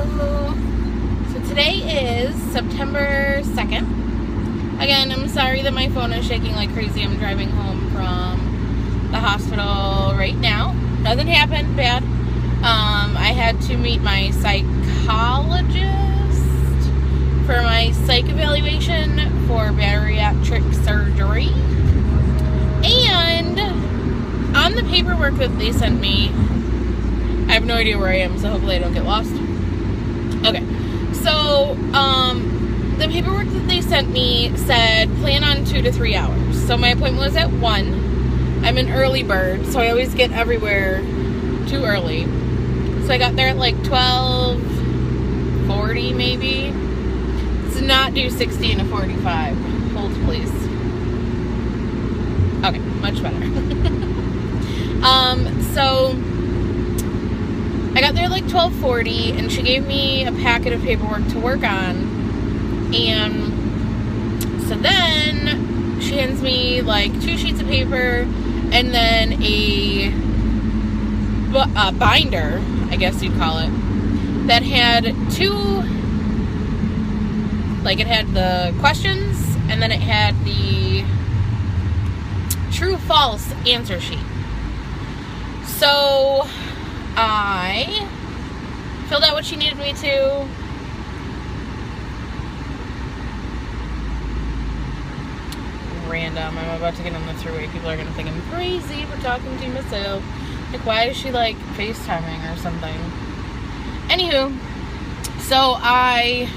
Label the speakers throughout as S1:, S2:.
S1: Hello. So today is September 2nd. Again, I'm sorry that my phone is shaking like crazy. I'm driving home from the hospital right now. Nothing happened bad. I had to meet my psychologist for my psych evaluation for bariatric surgery. And on the paperwork that they sent me, I have no idea where I am, so hopefully I don't get lost. Okay, so the paperwork that they sent me said plan on 2 to 3 hours. So my appointment was at 1. I'm an early bird, so I always get everywhere too early. So I got there at like 12:40 maybe. Let's not do 60 and a 45. Hold please. Okay, much better. So I got there like 12:40, and she gave me a packet of paperwork to work on. And so then she hands me like 2 sheets of paper and then a binder, I guess you'd call it, that had it had the questions, and then it had the true-false answer sheet. So I filled out what she needed me to. Random. I'm about to get on the thruway. People are going to think I'm crazy for talking to myself. Like, why is she, like, FaceTiming or something? Anywho, so I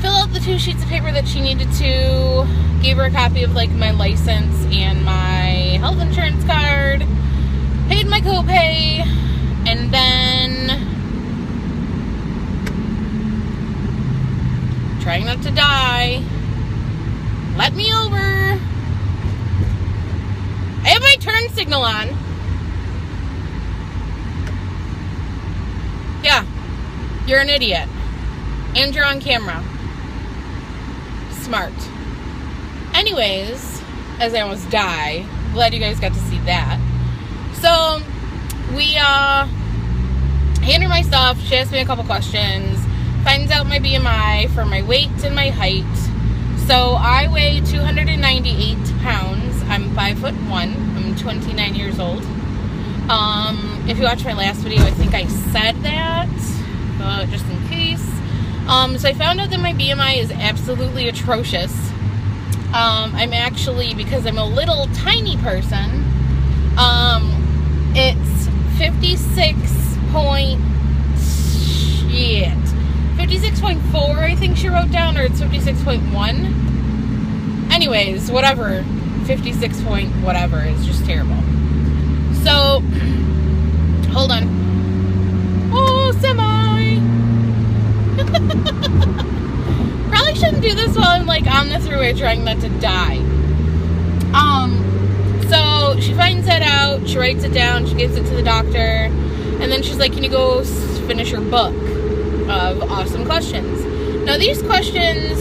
S1: filled out the 2 sheets of paper that she needed to, gave her a copy of, like, my license and my health insurance card, paid my copay, and then, trying not to die, let me over. I have my turn signal on. Yeah, you're an idiot. And you're on camera. Smart. Anyways, as I almost die, glad you guys got to see that. So, we hand her my stuff. She asked me a couple questions. Finds out my BMI for my weight and my height. So, I weigh 298 pounds. I'm 5'1". I'm 29 years old. If you watched my last video, I think I said that, but just in case. So I found out that my BMI is absolutely atrocious. I'm actually, because I'm a little tiny person, it's 56.4, I think she wrote down, or it's 56.1. Anyways, whatever, 56 point whatever is just terrible. So, hold on. Oh, semi! Probably shouldn't do this while I'm like on the thruway trying not to die. So she finds that out, she writes it down, she gives it to the doctor, and then she's like, can you go finish your book of awesome questions? Now these questions,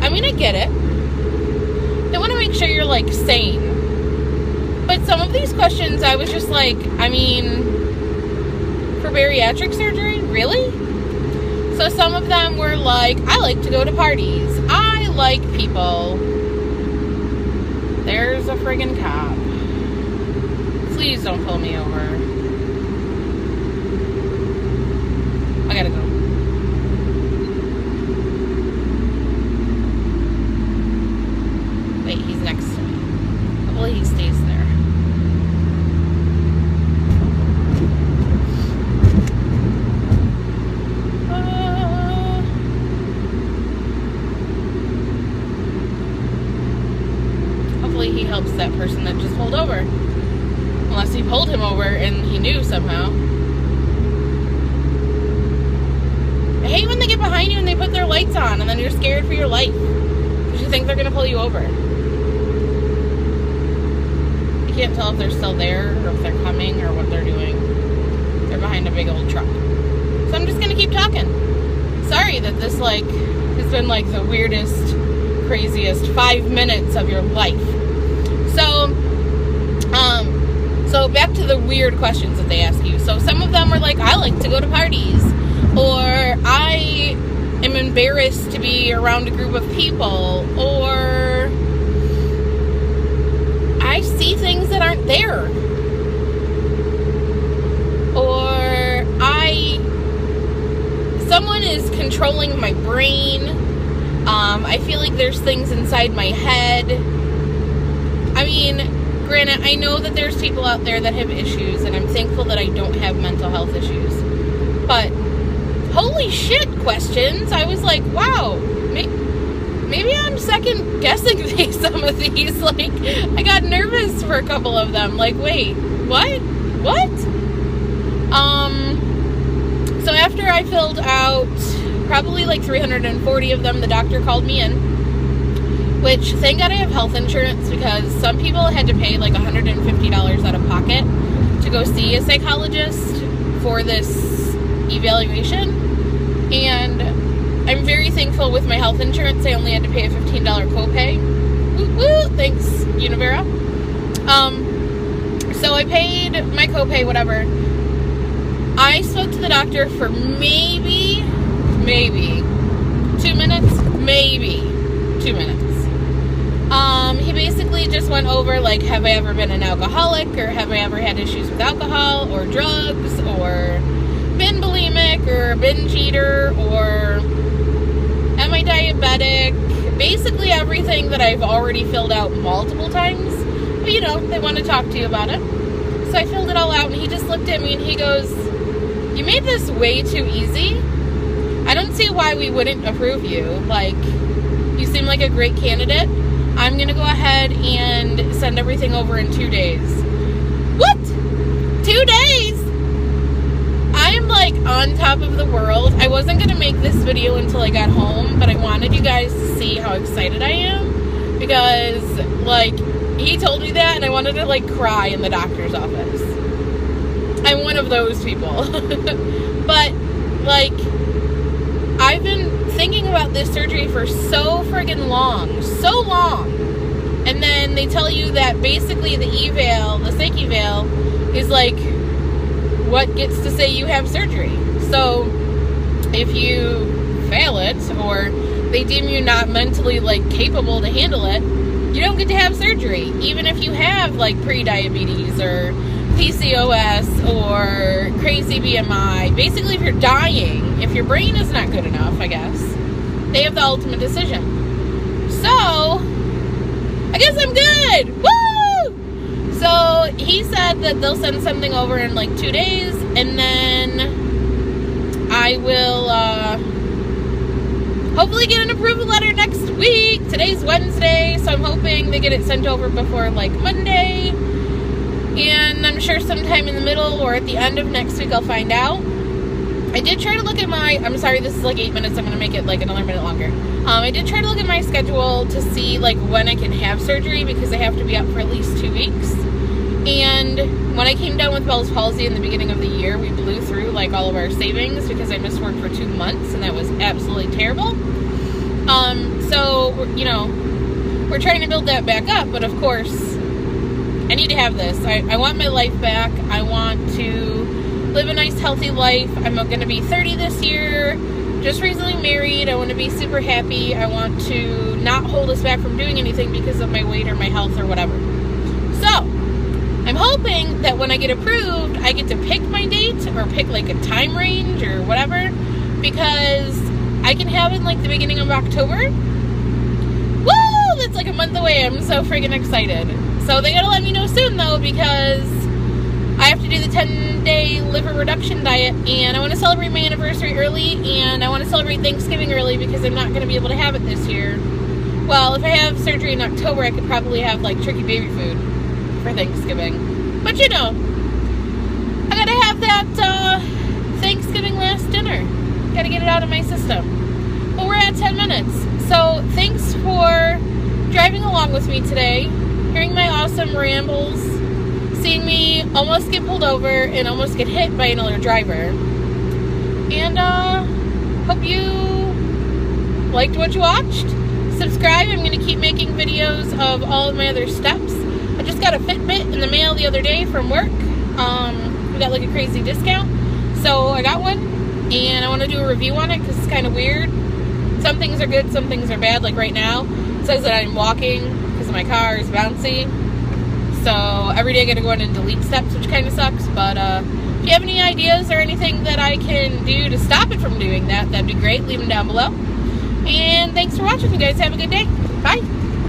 S1: I mean, I get it. They want to make sure you're like sane. But some of these questions I was just like, I mean, for bariatric surgery? Really? So some of them were like, I like to go to parties. I like people. There's a friggin' cop. Please don't pull me over. I gotta go. Wait, he's next to me. Hopefully he stays there. He helps that person that just pulled over. Unless he pulled him over and he knew somehow. I hate when they get behind you and they put their lights on and then you're scared for your life because you think they're going to pull you over. You can't tell if they're still there or if they're coming or what they're doing. They're behind a big old truck. So I'm just going to keep talking. Sorry that this like has been like the weirdest, craziest 5 minutes of your life. So back to the weird questions that they ask you. So some of them are like, I like to go to parties. or I am embarrassed to be around a group of people, or I see things that aren't there, or someone is controlling my brain. I feel like there's things inside my head. I mean, granted, I know that there's people out there that have issues, and I'm thankful that I don't have mental health issues. But, holy shit, questions. I was like, wow, maybe I'm second guessing some of these. Like, I got nervous for a couple of them. Like, wait, what? So after I filled out probably like 340 of them, the doctor called me in, which, thank God I have health insurance, because some people had to pay like $150 out of pocket to go see a psychologist for this evaluation. And I'm very thankful with my health insurance, I only had to pay a $15 copay. Woo, thanks, Univera. So I paid my copay, whatever. I spoke to the doctor for maybe 2 minutes, he basically just went over, like, have I ever been an alcoholic, or have I ever had issues with alcohol, or drugs, or been bulimic, or a binge eater, or am I diabetic? Basically everything that I've already filled out multiple times, but you know, they want to talk to you about it. So I filled it all out, and he just looked at me and he goes, you made this way too easy. I don't see why we wouldn't approve you. Like, you seem like a great candidate. I'm going to go ahead and send everything over in 2 days. What? 2 days? I'm like on top of the world. I wasn't going to make this video until I got home, but I wanted you guys to see how excited I am, because like, he told me that and I wanted to like cry in the doctor's office. I'm one of those people. But like, I've been thinking about this surgery for so friggin' long. And then they tell you that basically the eval, the psych eval, is like what gets to say you have surgery. So if you fail it, or they deem you not mentally like capable to handle it, you don't get to have surgery. Even if you have like pre-diabetes or PCOS or crazy BMI. Basically, if you're dying, if your brain is not good enough, I guess, they have the ultimate decision. So, I guess I'm good! Woo! So, he said that they'll send something over in like 2 days, and then I will hopefully get an approval letter next week. Today's Wednesday, so I'm hoping they get it sent over before like Monday. And I'm sure sometime in the middle or at the end of next week I'll find out. I did try to look at my, I'm sorry, this is like 8 minutes, I'm going to make it like another minute longer. I did try to look at my schedule to see like when I can have surgery, because I have to be up for at least 2 weeks. And when I came down with Bell's palsy in the beginning of the year, we blew through like all of our savings because I missed work for 2 months, and that was absolutely terrible. So, you know, we're trying to build that back up, but of course, I need to have this. I want my life back. I want to live a nice, healthy life. I'm going to be 30 this year. Just recently married. I want to be super happy. I want to not hold us back from doing anything because of my weight or my health or whatever. So, I'm hoping that when I get approved, I get to pick my date or pick like a time range or whatever, because I can have it in like the beginning of October. Woo! That's like a month away. I'm so freaking excited. So they gotta let me know soon though, because I have to do the 10-day liver reduction diet, and I want to celebrate my anniversary early, and I want to celebrate Thanksgiving early, because I'm not going to be able to have it this year. Well, if I have surgery in October, I could probably have like turkey baby food for Thanksgiving. But you know, I gotta have that Thanksgiving last dinner. Gotta get it out of my system. But we're at 10 minutes. So thanks for driving along with me today, hearing my awesome rambles, seeing me almost get pulled over and almost get hit by another driver. And hope you liked what you watched. Subscribe. I'm going to keep making videos of all of my other steps. I just got a Fitbit in the mail the other day from work. We got like a crazy discount, so I got one. and I want to do a review on it because it's kind of weird. Some things are good, some things are bad. Like right now, it says that I'm walking because my car is bouncy. So every day I gotta go in and delete steps, which kind of sucks. But if you have any ideas or anything that I can do to stop it from doing that, that'd be great. Leave them down below. And thanks for watching, you guys. Have a good day. Bye.